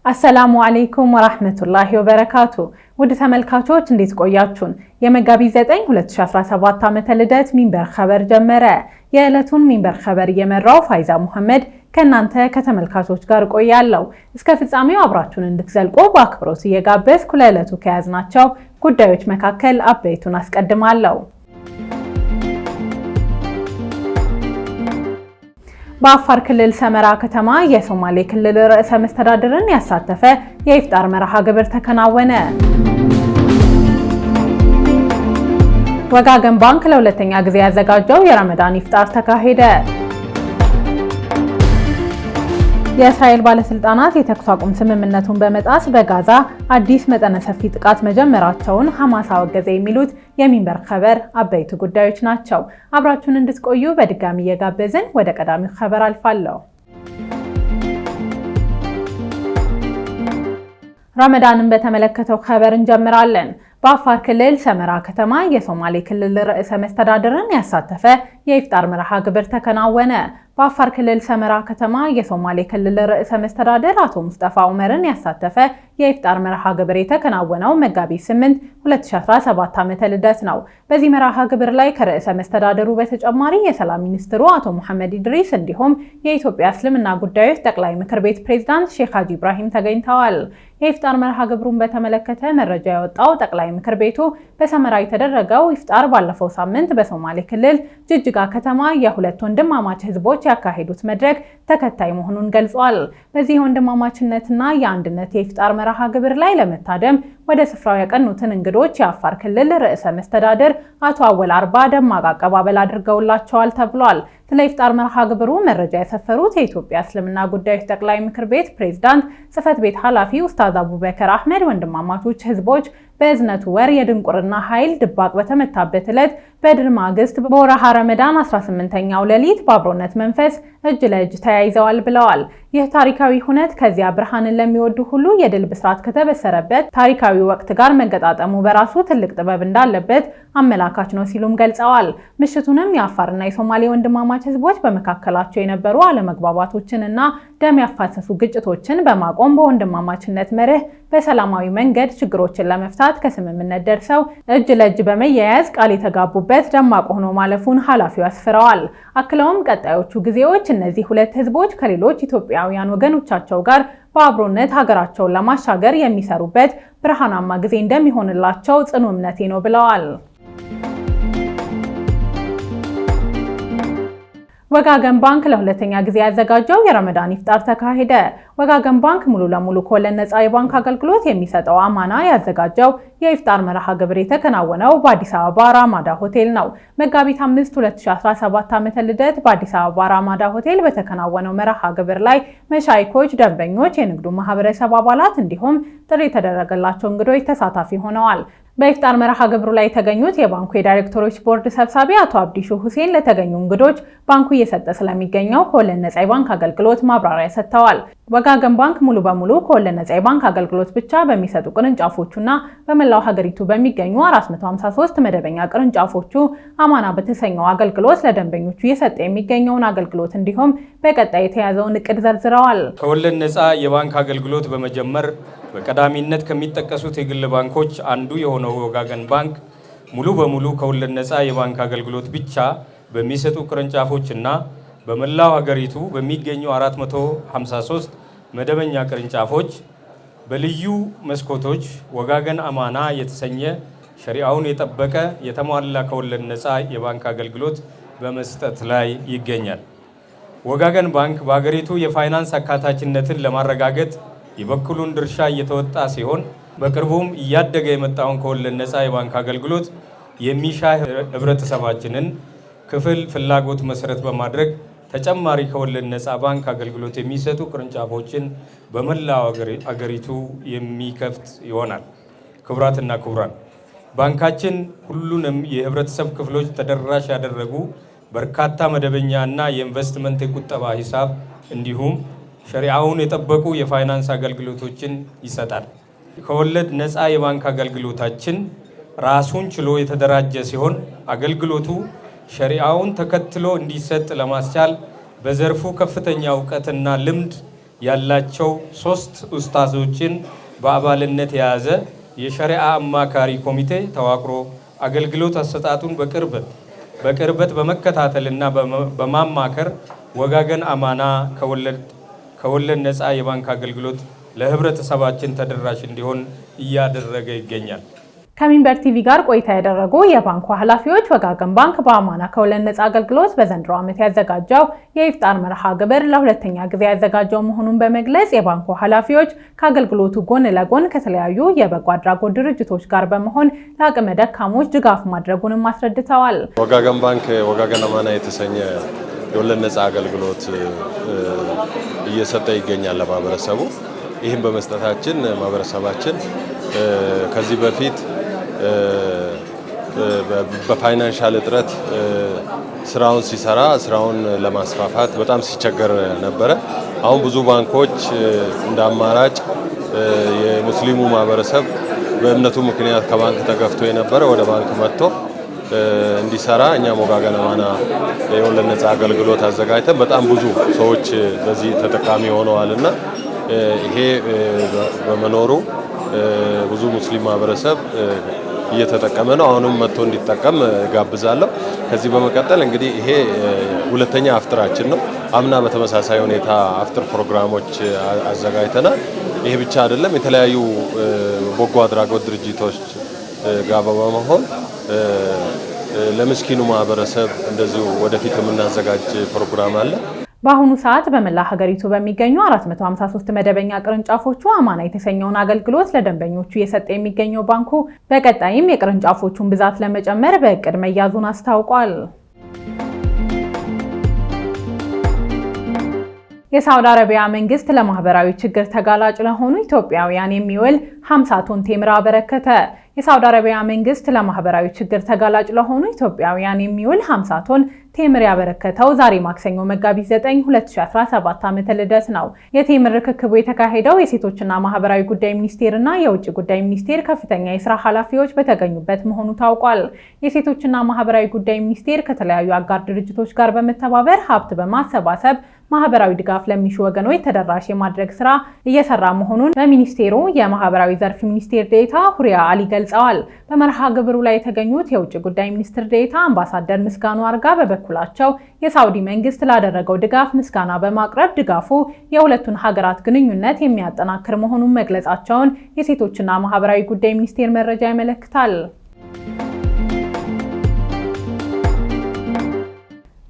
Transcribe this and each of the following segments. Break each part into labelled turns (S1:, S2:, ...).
S1: አሰላሙ አለይኩም ወራህመቱላሂ ወበረካቱ ውድ ተመልካቾች እንዴት ቆያችሁን? የመጋቢት 9 2017 ዓመተ ልደት ሚንበር ኸበር ጀመረ። የዕለቱን ሚንበር ኸበር እየመራው ፋይዛ ሙሐመድ ከናንተ ከተመልካቾች ጋር ቆያለሁ። እስከ ፍጻሜው አብራችሁን እንድትዘልቁ በአክብሮት እየጋበዝኩ ለዕለቱ ከያዝናቸው ጉዳዮች መካከል አበይቱን አስቀድማለሁ። በአፋር ክልል ሰመራ ከተማ የሶማሌ ክልል ርዕሰ መስተዳድርን ያሳተፈ የኢፍጣር መርሃ ግብር ተከናወነ። ወጋገን ባንክ ለሁለተኛ ጊዜ ያዘጋጀው የረመዳን ኢፍጣር ተካሄደ። የእስራኤል ባለስልጣናት የተኩስ አቁም ስምምነቱን በመጣስ በጋዛ አዲስ መጠነ ሰፊ ጥቃት መጀመራቸውን ሐማስ አወገዘ። የሚሉት የሚንበር ኸበር አበይቱ ጉዳዮች ናቸው። አብራችሁን እንድትቆዩ በድጋሚ እየጋበዝን ወደ ቀዳሚው ኸበር አልፋለሁ። ረመዳንን በተመለከተው ኸበር እንጀምራለን። በአፋር ክልል ሰመራ ከተማ የሶማሌ ክልል ርዕሰ መስተዳድርን ያሳተፈ የኢፍጣር መርሃ ግብር ተከናወነ። በአፋር ክልል ሰመራ ከተማ የሶማሌ ክልል ርዕሰ መስተዳድር አቶ ሙስጠፋ ዑመርን ያሳተፈ የኢፍጣር መርሃ ግብር የተከናወነው መጋቢት 8 2017 ዓመተ ልደት ነው። በዚህ መርሃ ግብር ላይ ከርዕሰ መስተዳድሩ በተጨማሪ የሰላም ሚኒስትሩ አቶ መሐመድ ኢድሪስ እንዲሁም የኢትዮጵያ እስልምና ጉዳዮች ጠቅላይ ምክር ቤት ፕሬዝዳንት ሼክ ሀጂ ኢብራሂም ተገኝተዋል። የኢፍጣር መርሃ ግብሩን በተመለከተ መረጃ ያወጣው ጠቅላይ ምክር ቤቱ በሰመራ የተደረገው ኢፍጣር ባለፈው ሳምንት በሶማሌ ክልል ጅጅጋ ከተማ የሁለት ወንድማማች ህዝቦች ያካሄዱት መድረክ ተከታይ መሆኑን ገልጿል። በዚህ ወንድማማችነትና የአንድነት የኢፍጣር መርሃ ግብር ላይ ለመታደም ወደ ስፍራው ያቀኑትን እንግዶች የአፋር ክልል ርዕሰ መስተዳድር አቶ አወል አርባ ደማቅ አቀባበል አድርገውላቸዋል ተብሏል። ስለ ኢፍጣር መርሃ ግብሩ መረጃ የሰፈሩት የኢትዮጵያ እስልምና ጉዳዮች ጠቅላይ ምክር ቤት ፕሬዝዳንት ጽህፈት ቤት ኃላፊ ኡስታዝ አቡበከር አህመድ ወንድማማቾች ህዝቦች በእዝነቱ ወር የድንቁርና ኃይል ድባቅ በተመታበት ዕለት በድር ማግስት በወርሃ ረመዳን 18ኛው ሌሊት በአብሮነት መንፈስ እጅ ለእጅ ተያይዘዋል ብለዋል። ይህ ታሪካዊ ሁነት ከዚያ ብርሃንን ለሚወዱ ሁሉ የድል ብስራት ከተበሰረበት ታሪካዊ ወቅት ጋር መገጣጠሙ በራሱ ትልቅ ጥበብ እንዳለበት አመላካች ነው ሲሉም ገልጸዋል። ምሽቱንም የአፋርና የሶማሌ ወንድማማች ህዝቦች በመካከላቸው የነበሩ አለመግባባቶችንና ደም ያፋሰሱ ግጭቶችን በማቆም በወንድማማችነት መርህ በሰላማዊ መንገድ ችግሮችን ለመፍታት ከስምምነት ደርሰው እጅ ለእጅ በመያያዝ ቃል የተጋቡበት ደማቅ ሆኖ ማለፉን ኃላፊው አስፍረዋል። አክለውም ቀጣዮቹ ጊዜዎች እነዚህ ሁለት ህዝቦች ከሌሎች ኢትዮጵያውያን ወገኖቻቸው ጋር በአብሮነት ሀገራቸውን ለማሻገር የሚሰሩበት ብርሃናማ ጊዜ እንደሚሆንላቸው ጽኑ እምነቴ ነው ብለዋል። ወጋገን ባንክ ለሁለተኛ ጊዜ ያዘጋጀው የረመዳን ኢፍጣር ተካሄደ። ወጋገን ባንክ ሙሉ ለሙሉ ከወለድ ነፃ የባንክ አገልግሎት የሚሰጠው አማና ያዘጋጀው የኢፍጣር መርሃ ግብር የተከናወነው በአዲስ አበባ ራማዳ ሆቴል ነው። መጋቢት 5 2017 ዓመተ ልደት በአዲስ አበባ ራማዳ ሆቴል በተከናወነው መርሃ ግብር ላይ መሻይኮች፣ ደንበኞች፣ የንግዱ ማህበረሰብ አባላት እንዲሁም ጥሪ የተደረገላቸው እንግዶች ተሳታፊ ሆነዋል። በኢፍጣር መርሃ ግብሩ ላይ የተገኙት የባንኩ የዳይሬክተሮች ቦርድ ሰብሳቢ አቶ አብዲሹ ሁሴን ለተገኙ እንግዶች ባንኩ እየሰጠ ስለሚገኘው ከወለድ ነፃ የባንክ አገልግሎት ማብራሪያ ሰጥተዋል። ወጋገን ባንክ ሙሉ በሙሉ ከወለድ ነፃ የባንክ አገልግሎት ብቻ በሚሰጡ ቅርንጫፎቹና በመላው ሀገሪቱ በሚገኙ 453 መደበኛ ቅርንጫፎቹ አማና በተሰኘው አገልግሎት ለደንበኞቹ እየሰጠ የሚገኘውን አገልግሎት እንዲሁም በቀጣይ የተያዘውን እቅድ ዘርዝረዋል።
S2: ከወለድ ነፃ የባንክ አገልግሎት በመጀመር በቀዳሚነት ከሚጠቀሱት የግል ባንኮች አንዱ የሆነው ወጋገን ባንክ ሙሉ በሙሉ ከወለድ ነፃ የባንክ አገልግሎት ብቻ በሚሰጡ ቅርንጫፎችና በመላው ሀገሪቱ በሚገኙ 453 መደበኛ ቅርንጫፎች በልዩ መስኮቶች ወጋገን አማና የተሰኘ ሸሪዓውን የጠበቀ የተሟላ ከወለድ ነፃ የባንክ አገልግሎት በመስጠት ላይ ይገኛል። ወጋገን ባንክ በሀገሪቱ የፋይናንስ አካታችነትን ለማረጋገጥ የበኩሉን ድርሻ እየተወጣ ሲሆን በቅርቡም እያደገ የመጣውን ከወለድ ነፃ የባንክ አገልግሎት የሚሻ ህብረተሰባችንን ክፍል ፍላጎት መሰረት በማድረግ ተጨማሪ ከወለድ ነፃ ባንክ አገልግሎት የሚሰጡ ቅርንጫፎችን በመላው አገሪቱ የሚከፍት ይሆናል። ክቡራትና ክቡራን፣ ባንካችን ሁሉንም የህብረተሰብ ክፍሎች ተደራሽ ያደረጉ በርካታ መደበኛ እና የኢንቨስትመንት የቁጠባ ሂሳብ እንዲሁም ሸሪዓውን የጠበቁ የፋይናንስ አገልግሎቶችን ይሰጣል። ከወለድ ነፃ የባንክ አገልግሎታችን ራሱን ችሎ የተደራጀ ሲሆን አገልግሎቱ ሸሪዓውን ተከትሎ እንዲሰጥ ለማስቻል በዘርፉ ከፍተኛ እውቀትና ልምድ ያላቸው 3 ኡስታዞችን በአባልነት የያዘ የሸሪዓ አማካሪ ኮሚቴ ተዋቅሮ አገልግሎት አሰጣጡን በቅርበት በመከታተልና በማማከር ወጋገን አማና ከወለድ ነፃ የባንክ አገልግሎት ለህብረተሰባችን ተደራሽ እንዲሆን እያደረገ ይገኛል።
S1: ከሚንበር ቲቪ ጋር ቆይታ ያደረጉ የባንኩ ኃላፊዎች ወጋገን ባንክ በአማና ከወለድ ነፃ አገልግሎት በዘንድሮ ዓመት ያዘጋጀው የኢፍጣር መርሃ ግብር ለሁለተኛ ጊዜ ያዘጋጀው መሆኑን በመግለጽ የባንኩ ኃላፊዎች ከአገልግሎቱ ጎን ለጎን ከተለያዩ የበጎ አድራጎት ድርጅቶች ጋር በመሆን ለአቅመ ደካሞች ድጋፍ ማድረጉንም አስረድተዋል።
S3: ወጋገን ባንክ ወጋገን አማና የተሰኘ የወለድ ነፃ አገልግሎት እየሰጠ ይገኛል ለማህበረሰቡ። ይህም በመስጠታችን ማህበረሰባችን ከዚህ በፊት በፋይናንሻል እጥረት ስራውን ሲሰራ ስራውን ለማስፋፋት በጣም ሲቸገር ነበረ። አሁን ብዙ ባንኮች እንደ አማራጭ የሙስሊሙ ማህበረሰብ በእምነቱ ምክንያት ከባንክ ተገፍቶ የነበረ ወደ ባንክ መጥቶ እንዲሰራ እኛም ወጋገን አማና የወለድ ነፃ አገልግሎት አዘጋጅተን በጣም ብዙ ሰዎች በዚህ ተጠቃሚ ሆነዋልና ይሄ በመኖሩ ብዙ ሙስሊም ማህበረሰብ እየተጠቀመ ነው። አሁንም መጥቶ እንዲጠቀም ጋብዛለሁ። ከዚህ በመቀጠል እንግዲህ ይሄ ሁለተኛ አፍጥራችን ነው። አምና በተመሳሳይ ሁኔታ አፍጥር ፕሮግራሞች አዘጋጅተናል። ይሄ ብቻ አይደለም፣ የተለያዩ በጎ አድራጎት ድርጅቶች ጋር በመሆን ለምስኪኑ ማህበረሰብ እንደዚሁ ወደፊት የምናዘጋጅ ፕሮግራም አለ።
S1: በአሁኑ ሰዓት በመላ ሀገሪቱ በሚገኙ 453 መደበኛ ቅርንጫፎቹ አማና የተሰኘውን አገልግሎት ለደንበኞቹ እየሰጠ የሚገኘው ባንኩ በቀጣይም የቅርንጫፎቹን ብዛት ለመጨመር በእቅድ መያዙን አስታውቋል። የሳውዲ አረቢያ መንግስት ለማህበራዊ ችግር ተጋላጭ ለሆኑ ኢትዮጵያውያን የሚውል 50 ቶን ቴምር አበረከተ። የሳውዲ አረቢያ መንግስት ለማህበራዊ ችግር ተጋላጭ ለሆኑ ኢትዮጵያውያን የሚውል 50 ቶን ቴምር ያበረከተው ዛሬ ማክሰኞ መጋቢት 9 2017 ዓመተ ልደት ነው። የቴምር ርክክቡ የተካሄደው የሴቶችና ማህበራዊ ጉዳይ ሚኒስቴርና የውጭ ጉዳይ ሚኒስቴር ከፍተኛ የስራ ኃላፊዎች በተገኙበት መሆኑ ታውቋል። የሴቶችና ማህበራዊ ጉዳይ ሚኒስቴር ከተለያዩ አጋር ድርጅቶች ጋር በመተባበር ሀብት በማሰባሰብ ማህበራዊ ድጋፍ ለሚሹ ወገኖች ተደራሽ የማድረግ ስራ እየሰራ መሆኑን በሚኒስቴሩ የማህበራዊ ዘርፍ ሚኒስቴር ዴኤታ ሁሪያ አሊ ገልጸዋል። በመርሃ ግብሩ ላይ የተገኙት የውጭ ጉዳይ ሚኒስትር ዴኤታ አምባሳደር ምስጋኑ አርጋ በበኩላቸው የሳውዲ መንግስት ላደረገው ድጋፍ ምስጋና በማቅረብ ድጋፉ የሁለቱን ሀገራት ግንኙነት የሚያጠናክር መሆኑን መግለጻቸውን የሴቶችና ማህበራዊ ጉዳይ ሚኒስቴር መረጃ ያመለክታል።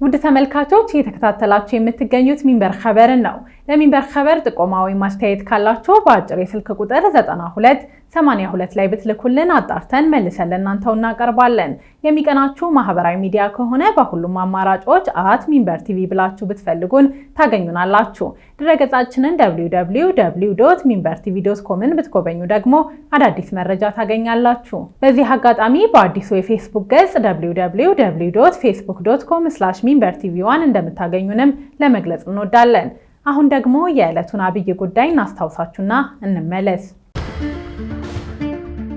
S1: ውድ ተመልካቾች እየተከታተላችሁ የምትገኙት ሚንበር ኸበርን ነው። ለሚንበር ኸበር ጥቆማ ወይም ማስተያየት ካላችሁ በአጭር የስልክ ቁጥር 9282 ላይ ብትልኩልን አጣርተን መልሰን ለእናንተው እናቀርባለን። የሚቀናችሁ ማህበራዊ ሚዲያ ከሆነ በሁሉም አማራጮች @ሚንበር ቲቪ ብላችሁ ብትፈልጉን ታገኙናላችሁ። ድረገጻችንን www.minbertv.com ብትጎበኙ ደግሞ አዳዲስ መረጃ ታገኛላችሁ። በዚህ አጋጣሚ በአዲሱ የፌስቡክ ገጽ www.facebook.com/minbertv1 እንደምታገኙንም ለመግለጽ እንወዳለን። አሁን ደግሞ የዕለቱን አብይ ጉዳይ እናስታውሳችሁና እንመለስ።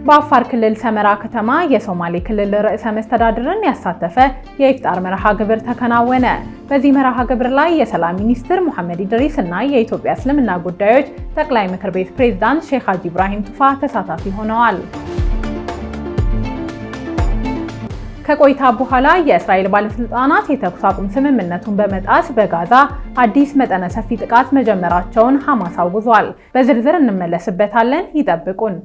S1: በአፋር ክልል ሰመራ ከተማ የሶማሌ ክልል ርዕሰ መስተዳድርን ያሳተፈ የኢፍጣር መርሃ ግብር ተከናወነ። በዚህ መርሃ ግብር ላይ የሰላም ሚኒስትር ሙሐመድ ኢድሪስ እና የኢትዮጵያ እስልምና ጉዳዮች ጠቅላይ ምክር ቤት ፕሬዝዳንት ሼክ ሀጂ ኢብራሂም ቱፋ ተሳታፊ ሆነዋል። ከቆይታ በኋላ የእስራኤል ባለስልጣናት የተኩስ አቁም ስምምነቱን በመጣስ በጋዛ አዲስ መጠነ ሰፊ ጥቃት መጀመራቸውን ሐማስ አውግዟል። በዝርዝር እንመለስበታለን፣ ይጠብቁን።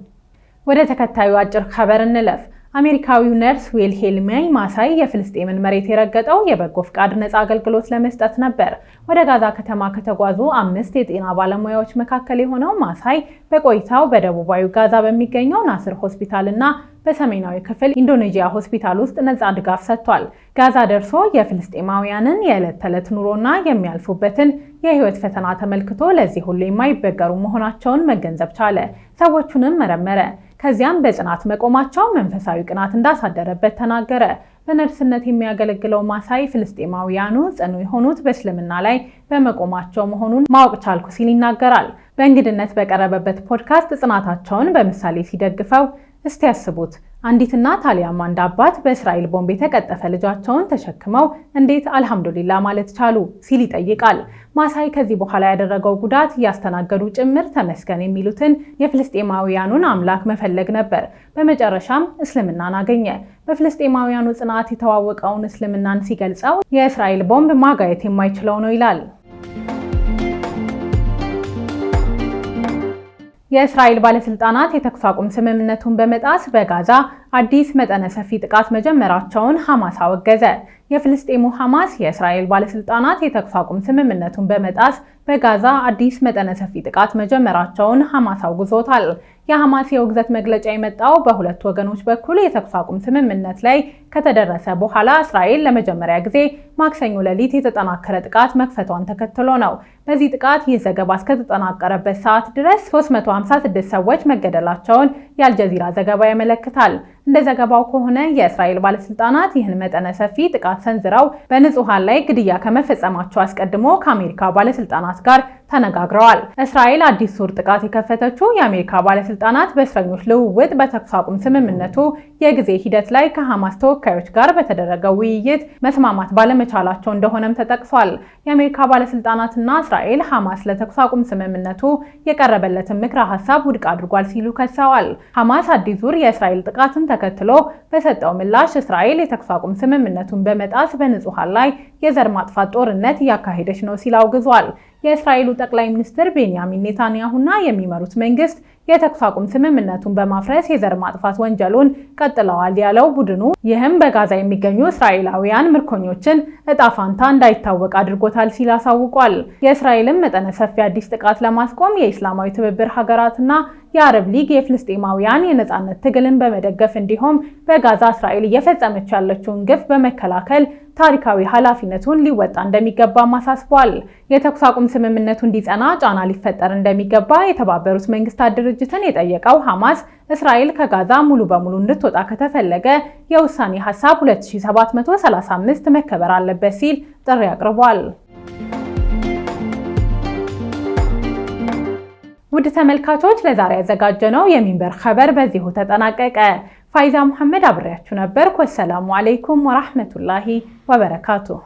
S1: ወደ ተከታዩ አጭር ኸበር እንለፍ። አሜሪካዊው ነርስ ዊልሄልም ማሳይ የፍልስጤምን መሬት የረገጠው የበጎ ፍቃድ ነፃ አገልግሎት ለመስጠት ነበር። ወደ ጋዛ ከተማ ከተጓዙ 5 የጤና ባለሙያዎች መካከል የሆነው ማሳይ በቆይታው በደቡባዊ ጋዛ በሚገኘው ናስር ሆስፒታል እና በሰሜናዊ ክፍል ኢንዶኔዥያ ሆስፒታል ውስጥ ነፃ ድጋፍ ሰጥቷል። ጋዛ ደርሶ የፍልስጤማውያንን የዕለት ተዕለት ኑሮና የሚያልፉበትን የህይወት ፈተና ተመልክቶ ለዚህ ሁሉ የማይበገሩ መሆናቸውን መገንዘብ ቻለ። ሰዎቹንም መረመረ። ከዚያም በጽናት መቆማቸው መንፈሳዊ ቅናት እንዳሳደረበት ተናገረ። በነርስነት የሚያገለግለው ማሳይ ፍልስጤማውያኑ ጽኑ የሆኑት በእስልምና ላይ በመቆማቸው መሆኑን ማወቅ ቻልኩ ሲል ይናገራል። በእንግድነት በቀረበበት ፖድካስት ጽናታቸውን በምሳሌ ሲደግፈው እስቲ ያስቡት፣ አንዲት እናት አሊያም አንድ አባት በእስራኤል ቦምብ የተቀጠፈ ልጃቸውን ተሸክመው እንዴት አልሐምዱሊላህ ማለት ቻሉ ሲል ይጠይቃል። ማሳይ ከዚህ በኋላ ያደረገው ጉዳት እያስተናገዱ ጭምር ተመስገን የሚሉትን የፍልስጤማውያኑን አምላክ መፈለግ ነበር። በመጨረሻም እስልምናን አገኘ። በፍልስጤማውያኑ ጽናት የተዋወቀውን እስልምናን ሲገልጸው የእስራኤል ቦምብ ማጋየት የማይችለው ነው ይላል። የእስራኤል ባለስልጣናት የተኩስ አቁም ስምምነቱን በመጣስ በጋዛ አዲስ መጠነ ሰፊ ጥቃት መጀመራቸውን ሐማስ አወገዘ። የፍልስጤሙ ሐማስ የእስራኤል ባለስልጣናት የተኩስ አቁም ስምምነቱን በመጣስ በጋዛ አዲስ መጠነ ሰፊ ጥቃት መጀመራቸውን ሐማስ አውግዞታል። የሐማስ የውግዘት መግለጫ የመጣው በሁለት ወገኖች በኩል የተኩስ አቁም ስምምነት ላይ ከተደረሰ በኋላ እስራኤል ለመጀመሪያ ጊዜ ማክሰኞ ሌሊት የተጠናከረ ጥቃት መክፈቷን ተከትሎ ነው። በዚህ ጥቃት ይህ ዘገባ እስከተጠናቀረበት ሰዓት ድረስ 356 ሰዎች መገደላቸውን የአልጀዚራ ዘገባ ያመለክታል። እንደ ዘገባው ከሆነ የእስራኤል ባለስልጣናት ይህን መጠነ ሰፊ ጥቃት ሰንዝረው በንጹሃን ላይ ግድያ ከመፈጸማቸው አስቀድሞ ከአሜሪካ ባለስልጣናት ጋር ተነጋግረዋል። እስራኤል አዲስ ዙር ጥቃት የከፈተችው የአሜሪካ ባለስልጣናት በእስረኞች ልውውጥ በተኩስ አቁም ስምምነቱ የጊዜ ሂደት ላይ ከሐማስ ተወካዮች ጋር በተደረገው ውይይት መስማማት ባለመቻላቸው እንደሆነም ተጠቅሷል። የአሜሪካ ባለስልጣናትና እስራኤል ሐማስ ለተኩስ አቁም ስምምነቱ የቀረበለትን ምክረ ሀሳብ ውድቅ አድርጓል ሲሉ ከሰዋል። ሐማስ አዲስ ዙር የእስራኤል ጥቃትን ተከትሎ በሰጠው ምላሽ እስራኤል የተኩስ አቁም ስምምነቱን በመጣስ በንጹሃን ላይ የዘር ማጥፋት ጦርነት እያካሄደች ነው ሲል አውግዟል። የእስራኤሉ ጠቅላይ ሚኒስትር ቤንያሚን ኔታንያሁና የሚመሩት መንግስት የተኩስ አቁም ስምምነቱን በማፍረስ የዘር ማጥፋት ወንጀሉን ቀጥለዋል ያለው ቡድኑ ይህም በጋዛ የሚገኙ እስራኤላውያን ምርኮኞችን እጣ ፋንታ እንዳይታወቅ አድርጎታል ሲል አሳውቋል። የእስራኤልን መጠነ ሰፊ አዲስ ጥቃት ለማስቆም የኢስላማዊ ትብብር ሀገራትና የአረብ ሊግ የፍልስጤማውያን የነጻነት ትግልን በመደገፍ እንዲሁም በጋዛ እስራኤል እየፈጸመች ያለችውን ግፍ በመከላከል ታሪካዊ ኃላፊነቱን ሊወጣ እንደሚገባ አሳስቧል። የተኩስ አቁም ስምምነቱ እንዲጸና ጫና ሊፈጠር እንደሚገባ የተባበሩት መንግስታት ድርጅትን የጠየቀው ሐማስ እስራኤል ከጋዛ ሙሉ በሙሉ እንድትወጣ ከተፈለገ የውሳኔ ሐሳብ 2735 መከበር አለበት ሲል ጥሪ አቅርቧል። ውድ ተመልካቾች ለዛሬ ያዘጋጀነው የሚንበር ኸበር በዚሁ ተጠናቀቀ። ፋይዛ መሐመድ አብሬያችሁ ነበር። ወሰላሙ አለይኩም ወራህመቱላሂ ወበረካቱሁ።